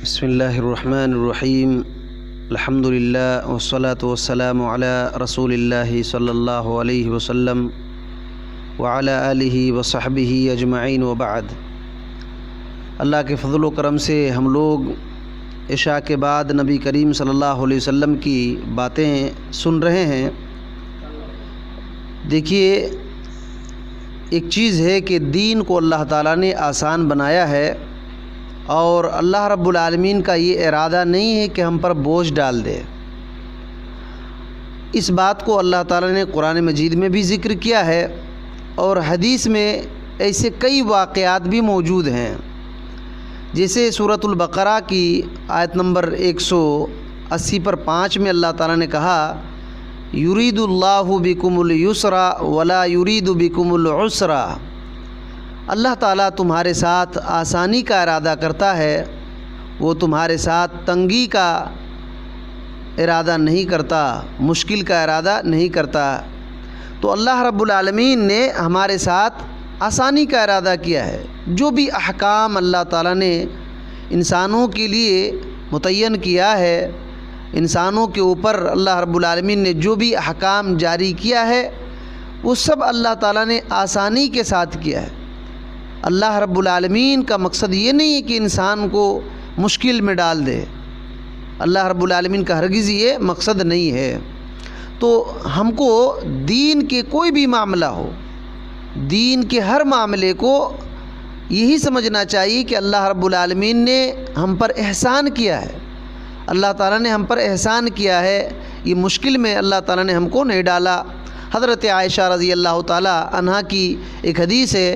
بسم اللہ الرحمن الرحیم الحمد للہ والصلاة والسلام علی رسول اللہ صلی اللہ علیہ وسلم وعلی آلہ وصحبہ اجمعین وبعد۔ اللہ کے فضل و کرم سے ہم لوگ عشاء کے بعد نبی کریم صلی اللہ علیہ وسلم کی باتیں سن رہے ہیں۔ دیکھیے، ایک چیز ہے کہ دین کو اللہ تعالیٰ نے آسان بنایا ہے، اور اللہ رب العالمین کا یہ ارادہ نہیں ہے کہ ہم پر بوجھ ڈال دے۔ اس بات کو اللہ تعالیٰ نے قرآن مجید میں بھی ذکر کیا ہے، اور حدیث میں ایسے کئی واقعات بھی موجود ہیں، جیسے سورۃ البقرہ کی آیت نمبر 180 پر 5 میں اللہ تعالیٰ نے کہا، یرید اللہ بکم اليسر ولا یرید بکم العسر۔ اللہ تعالیٰ تمہارے ساتھ آسانی کا ارادہ کرتا ہے، وہ تمہارے ساتھ تنگی کا ارادہ نہیں کرتا، مشکل کا ارادہ نہیں کرتا۔ تو اللہ رب العالمین نے ہمارے ساتھ آسانی کا ارادہ کیا ہے۔ جو بھی احکام اللہ تعالیٰ نے انسانوں کے لیے متعین کیا ہے، انسانوں کے اوپر اللہ رب العالمین نے جو بھی احکام جاری کیا ہے، وہ سب اللہ تعالیٰ نے آسانی کے ساتھ کیا ہے۔ اللہ رب العالمین کا مقصد یہ نہیں ہے کہ انسان کو مشکل میں ڈال دے، اللہ رب العالمین کا ہرگز یہ مقصد نہیں ہے۔ تو ہم کو دین کے کوئی بھی معاملہ ہو، دین کے ہر معاملے کو یہی سمجھنا چاہیے کہ اللہ رب العالمین نے ہم پر احسان کیا ہے، اللہ تعالیٰ نے ہم پر احسان کیا ہے، یہ مشکل میں اللہ تعالیٰ نے ہم کو نہیں ڈالا۔ حضرت عائشہ رضی اللہ تعالیٰ عنہا کی ایک حدیث ہے،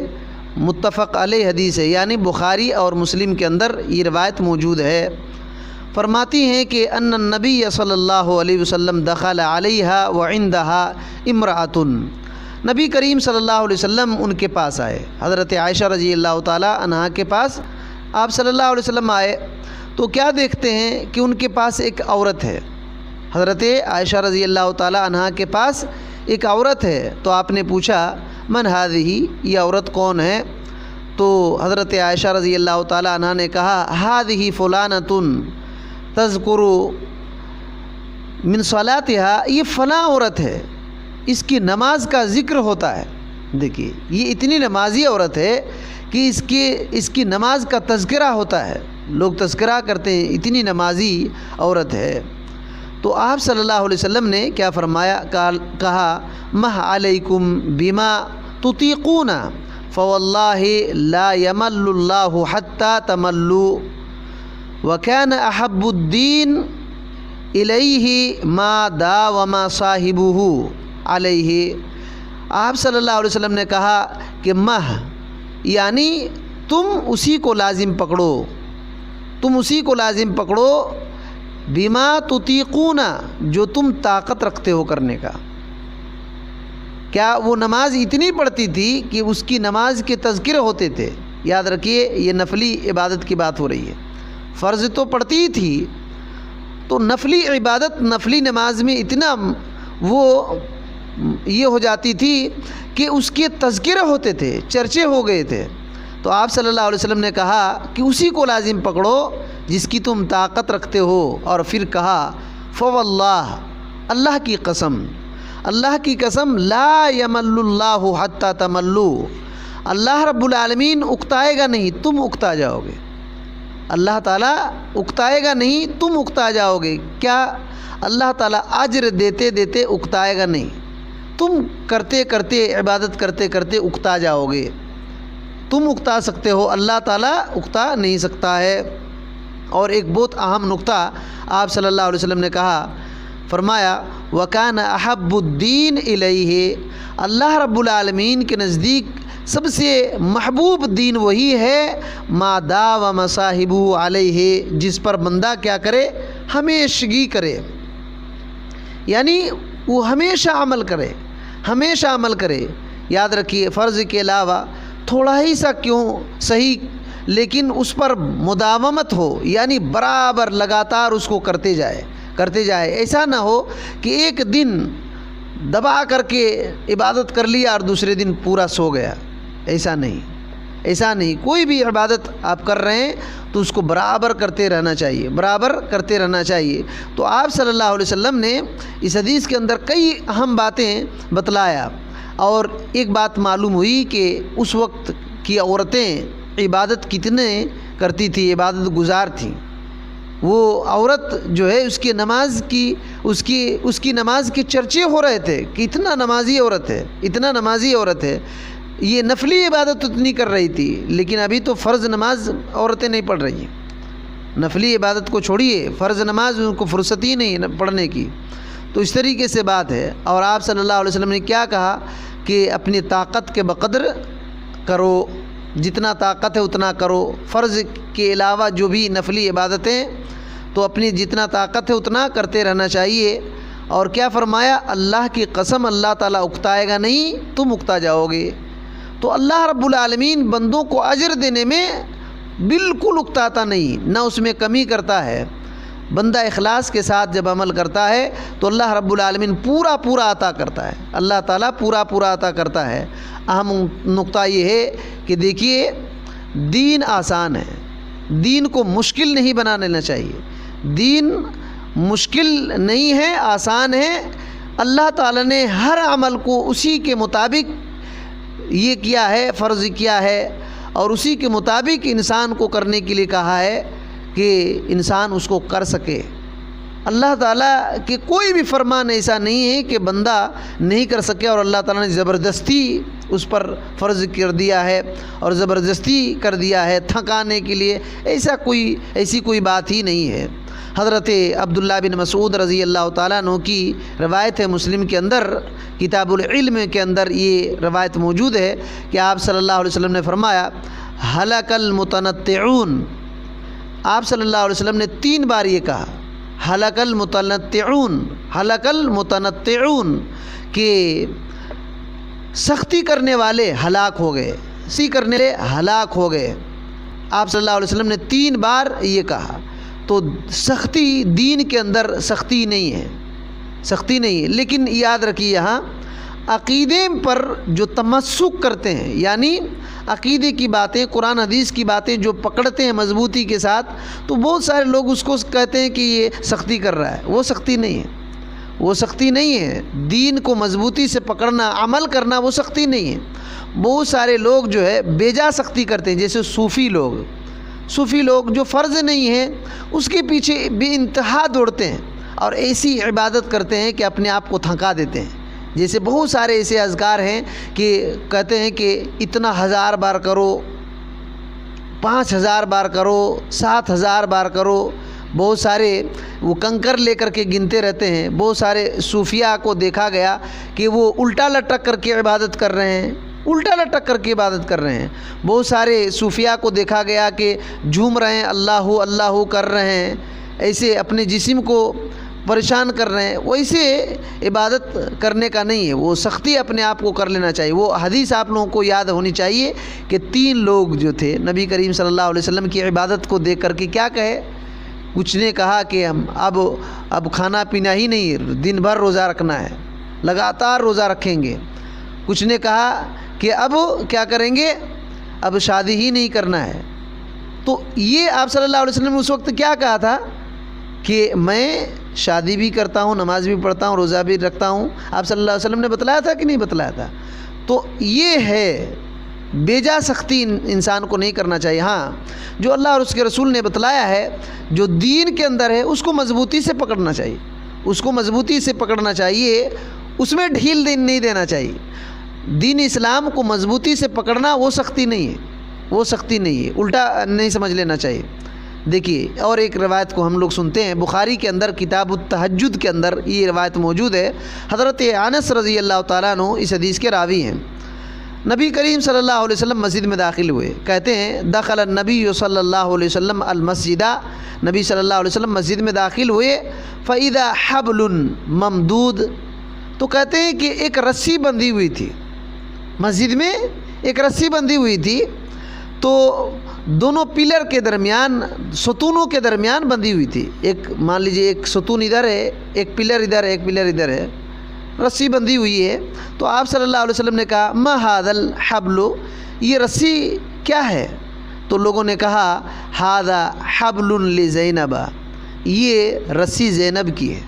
متفق علیہ حدیث ہے، یعنی بخاری اور مسلم کے اندر یہ روایت موجود ہے۔ فرماتی ہیں کہ ان النبی صلی اللہ علیہ وسلم دخل علیہا وعندہا امرأۃ، نبی کریم صلی اللہ علیہ وسلم ان کے پاس آئے، حضرت عائشہ رضی اللہ تعالیٰ عنہا کے پاس آپ صلی اللہ علیہ وسلم آئے، تو کیا دیکھتے ہیں کہ ان کے پاس ایک عورت ہے۔ حضرت عائشہ رضی اللہ تعالیٰ عنہا کے پاس ایک عورت ہے، تو آپ نے پوچھا، من ہذہ، یہ عورت کون ہے؟ تو حضرت عائشہ رضی اللہ تعالیٰ عنہا نے کہا، ہذہ فلانۃ تذکر من صلاتها، یہ فلاں عورت ہے، اس کی نماز کا ذکر ہوتا ہے۔ دیکھیے، یہ اتنی نمازی عورت ہے کہ اس کی نماز کا تذکرہ ہوتا ہے، لوگ تذکرہ کرتے ہیں، اتنی نمازی عورت ہے۔ تو آپ صلی اللہ علیہ وسلم نے کیا فرمایا، کہا، مہ علیکم بما تطیقون فواللہ لا یمل اللہ حتی تملوا وکان احب الدین الیہ ما داوم صاحبہ علیہ۔ آپ صلی اللہ علیہ وسلم نے کہا کہ مہ، یعنی تم اسی کو لازم پکڑو، تم اسی کو لازم پکڑو، بما تطیقون، جو تم طاقت رکھتے ہو کرنے کا۔ کیا وہ نماز اتنی پڑھتی تھی کہ اس کی نماز کے تذکرے ہوتے تھے؟ یاد رکھیے، یہ نفلی عبادت کی بات ہو رہی ہے، فرض تو پڑھتی تھی، تو نفلی عبادت، نفلی نماز میں اتنا وہ یہ ہو جاتی تھی کہ اس کے تذکرے ہوتے تھے، چرچے ہو گئے تھے۔ تو آپ صلی اللہ علیہ وسلم نے کہا کہ اسی کو لازم پکڑو جس کی تم طاقت رکھتے ہو، اور پھر کہا، فواللہ، اللہ کی قسم، اللہ کی قسم، لا یمل اللہ حتی تملوا، اللہ رب العالمین اکتائے گا نہیں، تم اکتا جاؤ گے، اللہ تعالیٰ اکتائے گا نہیں، تم اکتا جاؤ گے۔ کیا؟ اللہ تعالیٰ اجر دیتے دیتے اکتائے گا نہیں، تم کرتے کرتے، عبادت کرتے کرتے اکتا جاؤ گے۔ تم اکتا سکتے ہو، اللہ تعالیٰ اکتا نہیں سکتا ہے۔ اور ایک بہت اہم نقطہ آپ صلی اللہ علیہ وسلم نے کہا، فرمایا، وَكَانَ أَحَبُّ الدِّينِ إِلَيْهِ، اللہ رب العالمین کے نزدیک سب سے محبوب دین وہی ہے، مَا دَاوَمَ صَاحِبُهُ عَلَيْهِ، جس پر بندہ کیا کرے؟ ہمیشگی کرے، یعنی وہ ہمیشہ عمل کرے، ہمیشہ عمل کرے۔ یاد رکھیے، فرض کے علاوہ تھوڑا ہی سا کیوں صحیح، لیکن اس پر مداومت ہو، یعنی برابر لگاتار اس کو کرتے جائے۔ ایسا نہ ہو کہ ایک دن دبا کر کے عبادت کر لیا اور دوسرے دن پورا سو گیا، ایسا نہیں۔ ایسا نہیں، کوئی بھی عبادت آپ کر رہے ہیں تو اس کو برابر کرتے رہنا چاہیے، برابر کرتے رہنا چاہیے۔ تو آپ صلی اللہ علیہ وسلم نے اس حدیث کے اندر کئی اہم باتیں بتلایا، اور ایک بات معلوم ہوئی کہ اس وقت کی عورتیں عبادت کتنے کرتی تھی، عبادت گزار تھیں۔ وہ عورت جو ہے اس کی نماز کے چرچے ہو رہے تھے کہ اتنا نمازی عورت ہے، اتنا نمازی عورت ہے۔ یہ نفلی عبادت اتنی کر رہی تھی، لیکن ابھی تو فرض نماز عورتیں نہیں پڑھ رہی ہیں۔ نفلی عبادت کو چھوڑیے، فرض نماز ان کو فرصت ہی نہیں پڑھنے کی۔ تو اس طریقے سے بات ہے۔ اور آپ صلی اللہ علیہ وسلم نے کیا کہا کہ اپنی طاقت کے بقدر کرو، جتنا طاقت ہے اتنا کرو۔ فرض کے علاوہ جو بھی نفلی عبادتیں تو اپنی جتنا طاقت ہے اتنا کرتے رہنا چاہیے۔ اور کیا فرمایا؟ اللہ کی قسم اللہ تعالیٰ اکتائے گا نہیں، تم اکتا جاؤ گے۔ تو اللہ رب العالمین بندوں کو اجر دینے میں بالکل اکتاتا نہیں، نہ اس میں کمی کرتا ہے۔ بندہ اخلاص کے ساتھ جب عمل کرتا ہے تو اللہ رب العالمین پورا پورا عطا کرتا ہے، اللہ تعالیٰ پورا پورا عطا کرتا ہے۔ اہم نقطہ یہ ہے کہ دیکھیے، دین آسان ہے، دین کو مشکل نہیں بنا لینا چاہیے۔ دین مشکل نہیں ہے، آسان ہے۔ اللہ تعالیٰ نے ہر عمل کو اسی کے مطابق یہ کیا ہے، فرض کیا ہے، اور اسی کے مطابق انسان کو کرنے کے لیے کہا ہے کہ انسان اس کو کر سکے۔ اللہ تعالیٰ کے کوئی بھی فرمان ایسا نہیں ہے کہ بندہ نہیں کر سکے، اور اللہ تعالیٰ نے زبردستی اس پر فرض کر دیا ہے اور زبردستی کر دیا ہے تھکانے کے لیے۔ ایسی کوئی بات ہی نہیں ہے۔ حضرت عبداللہ بن مسعود رضی اللہ تعالیٰ عنہ کی روایت ہے، مسلم کے اندر کتاب العلم کے اندر یہ روایت موجود ہے کہ آپ صلی اللہ علیہ وسلم نے فرمایا، ہلک المتنطعون۔ آپ صلی اللہ علیہ وسلم نے 3 بار یہ کہا، ہلک المتنطعون، ہلک المتنطعون، کہ سختی کرنے والے ہلاک ہو گئے، سختی کرنے والے ہلاک ہو گئے۔ آپ صلی اللہ علیہ وسلم نے 3 بار یہ کہا۔ تو سختی، دین کے اندر سختی نہیں ہے، سختی نہیں ہے۔ لیکن یاد رکھیے، یہاں عقیدے پر جو تمسک کرتے ہیں، یعنی عقیدے کی باتیں، قرآن حدیث کی باتیں جو پکڑتے ہیں مضبوطی کے ساتھ، تو بہت سارے لوگ اس کو کہتے ہیں کہ یہ سختی کر رہا ہے۔ وہ سختی نہیں ہے، وہ سختی نہیں ہے۔ دین کو مضبوطی سے پکڑنا، عمل کرنا، وہ سختی نہیں ہے۔ بہت سارے لوگ جو ہے بیجا سختی کرتے ہیں، جیسے صوفی لوگ جو فرض نہیں ہے اس کے پیچھے بے انتہا دوڑتے ہیں اور ایسی عبادت کرتے ہیں کہ اپنے آپ کو تھکا دیتے ہیں۔ جیسے بہت سارے ایسے اذکار ہیں کہ کہتے ہیں کہ اتنا 1000 بار کرو، 5000 بار کرو، 7000 بار کرو۔ بہت سارے وہ کنکر لے کر کے گنتے رہتے ہیں۔ بہت سارے صوفیاء کو دیکھا گیا کہ وہ الٹا لٹک کر کے عبادت کر رہے ہیں، الٹا لٹک کر کے عبادت کر رہے ہیں۔ بہت سارے صوفیاء کو دیکھا گیا کہ جھوم رہے ہیں، اللہ اللہ کر رہے ہیں، ایسے اپنے جسم کو پریشان کر رہے ہیں۔ ویسے عبادت کرنے کا نہیں ہے، وہ سختی اپنے آپ کو کر لینا چاہیے۔ وہ حدیث آپ لوگوں کو یاد ہونی چاہیے کہ 3 لوگ جو تھے نبی کریم صلی اللہ علیہ وسلم کی عبادت کو دیکھ کر کے کیا کہے؟ کچھ نے کہا کہ ہم اب کھانا پینا ہی نہیں، دن بھر روزہ رکھنا ہے، لگاتار روزہ رکھیں گے۔ کچھ نے کہا کہ اب کیا کریں گے؟ اب شادی ہی نہیں کرنا ہے۔ تو یہ آپ صلی اللہ علیہ وسلم نے اس وقت کیا کہا تھا کہ میں شادی بھی کرتا ہوں، نماز بھی پڑھتا ہوں، روزہ بھی رکھتا ہوں۔ آپ صلی اللہ علیہ وسلم نے بتلایا تھا کہ نہیں بتلایا تھا؟ تو یہ ہے، بیجا سختی انسان کو نہیں کرنا چاہیے۔ ہاں، جو اللہ اور اس کے رسول نے بتلایا ہے، جو دین کے اندر ہے، اس کو مضبوطی سے پکڑنا چاہیے، اس کو مضبوطی سے پکڑنا چاہیے، اس میں ڈھیل نہیں دینا چاہیے۔ دین اسلام کو مضبوطی سے پکڑنا وہ سختی نہیں ہے، وہ سختی نہیں ہے، الٹا نہیں سمجھ لینا چاہیے۔ دیکھیے، اور ایک روایت کو ہم لوگ سنتے ہیں، بخاری کے اندر کتاب التہجد کے اندر یہ روایت موجود ہے۔ حضرت انس رضی اللہ تعالیٰ عنہ اس حدیث کے راوی ہیں۔ نبی کریم صلی اللہ علیہ وسلم مسجد میں داخل ہوئے، کہتے ہیں دخل النبی صلی اللہ علیہ وسلم المسجد، نبی صلی اللہ علیہ وسلم مسجد میں داخل ہوئے، فَإِذَا حَبْلٌ ممدود، تو کہتے ہیں کہ ایک رسی بندھی ہوئی تھی، مسجد میں ایک رسی بندھی ہوئی تھی، تو دونوں پلر کے درمیان، ستونوں کے درمیان بندھی ہوئی تھی۔ ایک مان لیجئے ایک ستون ادھر ہے، ایک پلر ادھر ہے، ایک پلر ادھر ہے، رسی بندھی ہوئی ہے۔ تو آپ صلی اللہ علیہ وسلم نے کہا ما ھذا الحبل، یہ رسی کیا ہے؟ تو لوگوں نے کہا ھذا حبل لزینب، یہ رسی زینب کی ہے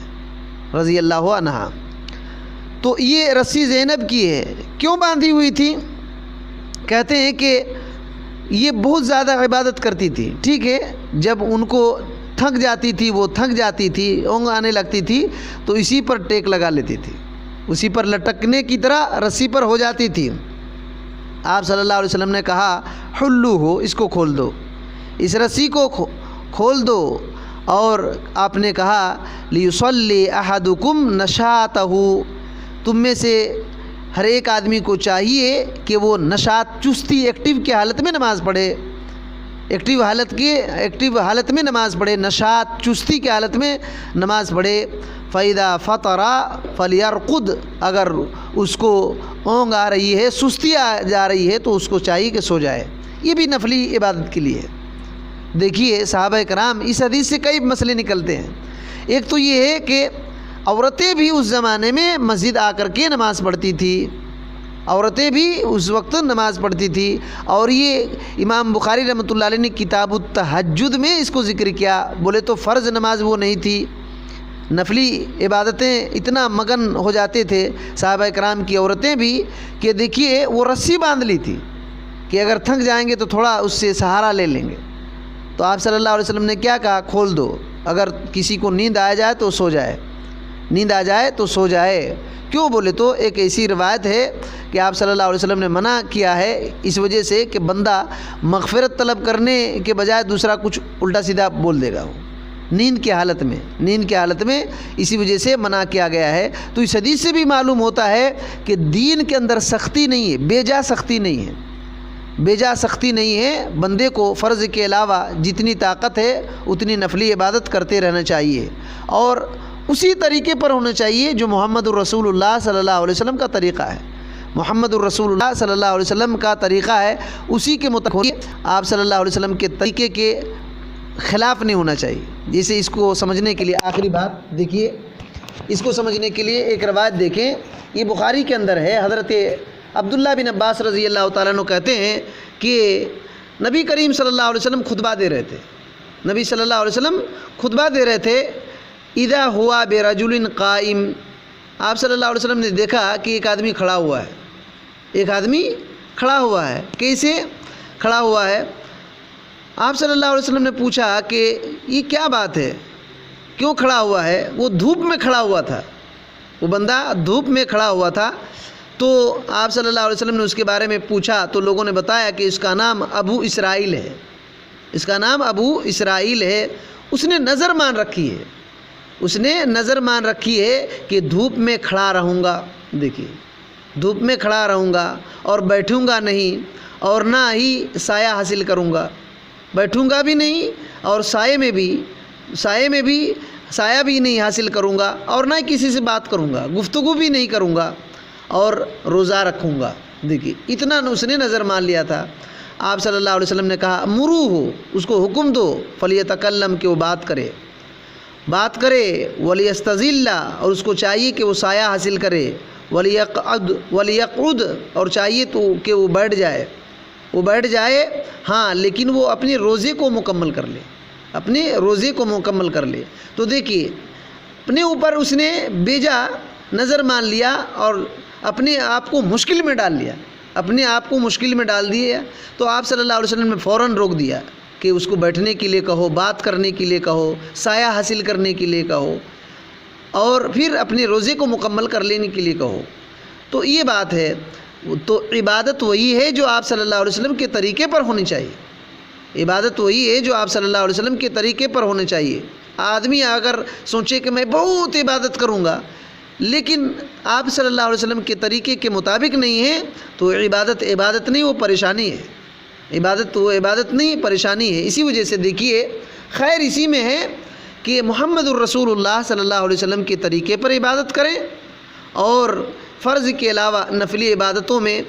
رضی اللہ عنہا۔ تو یہ رسی زینب کی ہے، کیوں باندھی ہوئی تھی؟ کہتے ہیں کہ یہ بہت زیادہ عبادت کرتی تھی، ٹھیک ہے، جب ان کو تھک جاتی تھی، وہ تھک جاتی تھی، اونگ آنے لگتی تھی، تو اسی پر ٹیک لگا لیتی تھی، اسی پر لٹکنے کی طرح رسی پر ہو جاتی تھی۔ آپ صلی اللہ علیہ وسلم نے کہا حلو ہو، اس کو کھول دو، اس رسی کو کھول دو، اور آپ نے کہا لیصلی احدکم نشاطہ، تم میں سے ہر ایک آدمی کو چاہیے کہ وہ نشاط، چستی، ایکٹیو کی حالت میں نماز پڑھے، ایکٹیو حالت میں نماز پڑھے، نشاط، چستی کی حالت میں نماز پڑھے۔ فَإِذَا فَطَرَ فَلْيَرْقُدْ، اگر اس کو اونگ آ رہی ہے، سستی آ جا رہی ہے، تو اس کو چاہیے کہ سو جائے۔ یہ بھی نفلی عبادت کے لیے ہے۔ دیکھیے صحابہ کرام، اس حدیث سے کئی مسئلے نکلتے ہیں۔ ایک تو یہ ہے کہ عورتیں بھی اس زمانے میں مسجد آ کر کے نماز پڑھتی تھی، عورتیں بھی اس وقت نماز پڑھتی تھی، اور یہ امام بخاری رحمۃ اللہ علیہ نے کتاب التہجد میں اس کو ذکر کیا۔ بولے تو فرض نماز وہ نہیں تھی، نفلی عبادتیں اتنا مگن ہو جاتے تھے صحابہ کرام کی عورتیں بھی کہ دیکھیے وہ رسی باندھ لی تھی کہ اگر تھک جائیں گے تو تھوڑا اس سے سہارا لے لیں گے۔ تو آپ صلی اللہ علیہ وسلم نے کیا کہا؟ کھول دو، اگر کسی کو نیند آ جائے تو سو جائے، نیند آ جائے تو سو جائے۔ کیوں؟ بولے تو ایک ایسی روایت ہے کہ آپ صلی اللہ علیہ وسلم نے منع کیا ہے اس وجہ سے کہ بندہ مغفرت طلب کرنے کے بجائے دوسرا کچھ الٹا سیدھا بول دے گا، وہ نیند کی حالت میں اسی وجہ سے منع کیا گیا ہے۔ تو اس حدیث سے بھی معلوم ہوتا ہے کہ دین کے اندر سختی نہیں ہے، بے جا سختی نہیں ہے، بندے کو فرض کے علاوہ جتنی طاقت ہے اتنی نفلی عبادت کرتے رہنا چاہیے، اور اسی طریقے پر ہونا چاہیے جو محمد الرسول اللہ صلی اللہ علیہ وسلم کا طریقہ ہے۔ محمد الرسول اللہ صلی اللہ علیہ وسلم کا طریقہ ہے، اسی کے مطابق آپ صلی اللہ علیہ وسلم کے طریقے کے خلاف نہیں ہونا چاہیے۔ جیسے اس کو سمجھنے کے لیے آخری بات دیکھیے، اس کو سمجھنے کے لیے ایک روایت دیکھیں، یہ بخاری کے اندر ہے۔ حضرت عبداللہ بن عباس رضی اللہ تعالیٰ عنہ کہتے ہیں کہ نبی کریم صلی اللہ علیہ وسلم خطبہ دے رہے تھے، نبی صلی اللہ علیہ وسلم خطبہ دے رہے تھے، اذا ہوا برجل قائم، آپ صلی اللہ علیہ وسلم نے دیکھا کہ ایک آدمی کھڑا ہوا ہے، کیسے کھڑا ہوا ہے؟ آپ صلی اللہ علیہ وسلم نے پوچھا کہ یہ کیا بات ہے، کیوں کھڑا ہوا ہے؟ وہ دھوپ میں کھڑا ہوا تھا، وہ بندہ دھوپ میں کھڑا ہوا تھا۔ تو آپ صلی اللہ علیہ وسلم نے اس کے بارے میں پوچھا، تو لوگوں نے بتایا کہ اس کا نام ابو اسرائیل ہے، اس نے نظر مان رکھی ہے کہ دھوپ میں کھڑا رہوں گا، دیکھیے دھوپ میں کھڑا رہوں گا اور بیٹھوں گا نہیں، اور نہ ہی سایہ حاصل کروں گا، بیٹھوں گا بھی نہیں اور سائے میں بھی سایہ بھی نہیں حاصل کروں گا، اور نہ کسی سے بات کروں گا، گفتگو بھی نہیں کروں گا، اور روزہ رکھوں گا۔ دیکھیے اتنا اس نے نظر مان لیا تھا۔ آپ صلی اللہ علیہ وسلم نے کہا مروہ، اس کو حکم دو، فلیتکلم، کہ وہ بات کرے، ولیستظل، اور اس کو چاہیے کہ وہ سایہ حاصل کرے، ولیقعد، اور چاہیے تو کہ وہ بیٹھ جائے، ہاں لیکن وہ اپنے روزے کو مکمل کر لے، تو دیکھیے اپنے اوپر اس نے بیجا نظر مان لیا اور اپنے آپ کو مشکل میں ڈال دیا، تو آپ صلی اللہ علیہ وسلم نے فوراً روک دیا کہ اس کو بیٹھنے کے لیے کہو، بات کرنے کے لیے کہو، سایہ حاصل کرنے کے لیے کہو، اور پھر اپنے روزے کو مکمل کر لینے کے لیے کہو۔ تو یہ بات ہے، تو عبادت وہی ہے جو آپ صلی اللہ علیہ وسلم کے طریقے پر ہونی چاہیے۔ آدمی اگر سوچے کہ میں بہت عبادت کروں گا لیکن آپ صلی اللہ علیہ وسلم کے طریقے کے مطابق نہیں ہے، تو عبادت نہیں، وہ پریشانی ہے، عبادت نہیں، پریشانی ہے۔ اسی وجہ سے دیکھیے خیر اسی میں ہے کہ محمد الرسول اللہ صلی اللہ علیہ وسلم کے طریقے پر عبادت کریں، اور فرض کے علاوہ نفلی عبادتوں میں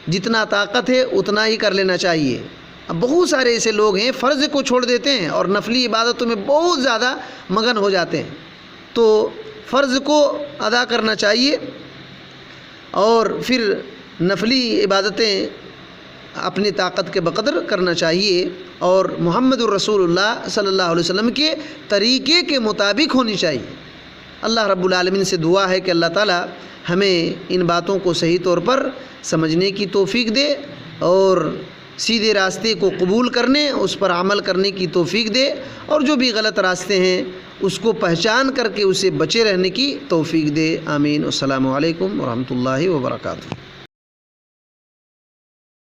جتنا طاقت ہے اتنا ہی کر لینا چاہیے۔ اب بہت سارے ایسے لوگ ہیں فرض کو چھوڑ دیتے ہیں اور نفلی عبادتوں میں بہت زیادہ مگن ہو جاتے ہیں، تو فرض کو ادا کرنا چاہیے، اور پھر نفلی عبادتیں اپنی طاقت کے بقدر کرنا چاہیے اور محمد الرسول اللہ صلی اللہ علیہ وسلم کے طریقے کے مطابق ہونی چاہیے۔ اللہ رب العالمین سے دعا ہے کہ اللہ تعالی ہمیں ان باتوں کو صحیح طور پر سمجھنے کی توفیق دے اور سیدھے راستے کو قبول کرنے، اس پر عمل کرنے کی توفیق دے، اور جو بھی غلط راستے ہیں اس کو پہچان کر کے اسے بچے رہنے کی توفیق دے۔ آمین۔ السلام علیکم ورحمۃ اللہ وبرکاتہ۔